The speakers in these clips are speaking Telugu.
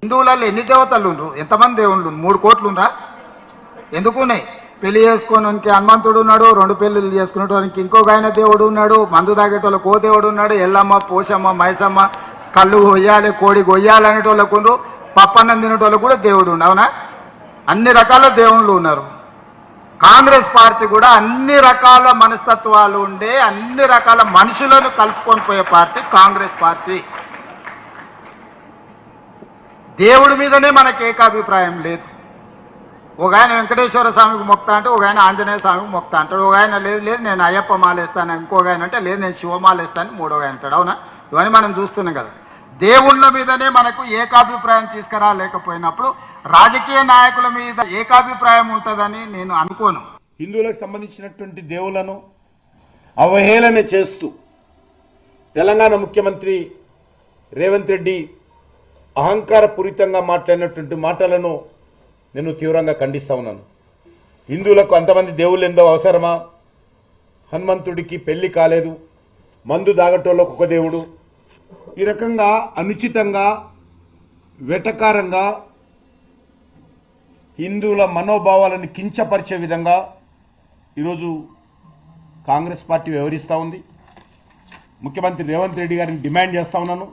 హిందువులలో ఎన్ని దేవతలు ఉండ్రు? ఎంతమంది దేవుళ్ళు? 3 కోట్లు ఉండ్రా? ఎందుకున్నాయి? పెళ్లి చేసుకోవడానికి హనుమంతుడు ఉన్నాడు, 2 పెళ్లిళ్ళు చేసుకునేటోనికి ఇంకొక ఆయన దేవుడు ఉన్నాడు, మందు తాగేటోళ్ళకి ఓ దేవుడు ఉన్నాడు, ఎల్లమ్మ, పోషమ్మ, మైసమ్మ, కళ్ళు కొయ్యాలి, కోడి కొయ్యాలి అనేటోళ్ళకు ఉండ్రు, పప్పన్నం తినేటోళ్ళకు కూడా దేవుడు ఉండు. అవునా? అన్ని రకాల దేవుళ్ళు ఉన్నారు. కాంగ్రెస్ పార్టీ కూడా అన్ని రకాల మనస్తత్వాలు ఉండే అన్ని రకాల మనుషులను కలుపుకొని పోయే పార్టీ కాంగ్రెస్ పార్టీ. దేవుడి మీదనే మనకు ఏకాభిప్రాయం లేదు. ఒక ఆయన వెంకటేశ్వర స్వామికి మొక్తా అంటే, ఒక ఆయన ఆంజనేయ స్వామికి మొక్తా అంటాడు, ఒక ఆయన లేదు లేదు నేను అయ్యప్ప మాలేస్తాను, ఇంకొక ఆయన అంటే లేదు నేను శివమాలేస్తాను, మూడో ఆయన అంటాడు. అవునా? ఇవన్నీ మనం చూస్తున్నాం కదా. దేవుళ్ళ మీదనే మనకు ఏకాభిప్రాయం తీసుకురాలేకపోయినప్పుడు రాజకీయ నాయకుల మీద ఏకాభిప్రాయం ఉంటుందని నేను అనుకోను. హిందువులకు సంబంధించినటువంటి దేవులను అవహేళన చేస్తూ తెలంగాణ ముఖ్యమంత్రి రేవంత్ రెడ్డి అహంకారపూరితంగా మాట్లాడినటువంటి మాటలను నేను తీవ్రంగా ఖండిస్తా ఉన్నాను. హిందువులకు అంతమంది దేవుళ్ళు ఎంతో అవసరమా? హనుమంతుడికి పెళ్లి కాలేదు, మందు దాగటోళ్ళకు ఒక దేవుడు. ఈ రకంగా అనుచితంగా వెటకారంగా హిందువుల మనోభావాలను కించపరిచే విధంగా ఈరోజు కాంగ్రెస్ పార్టీ వ్యవహరిస్తూ ఉంది. ముఖ్యమంత్రి రేవంత్ రెడ్డి గారిని డిమాండ్ చేస్తా ఉన్నాను,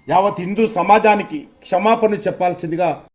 యావత్ హిందూ సమాజానికి క్షమాపణ చెప్పాల్సిందిగా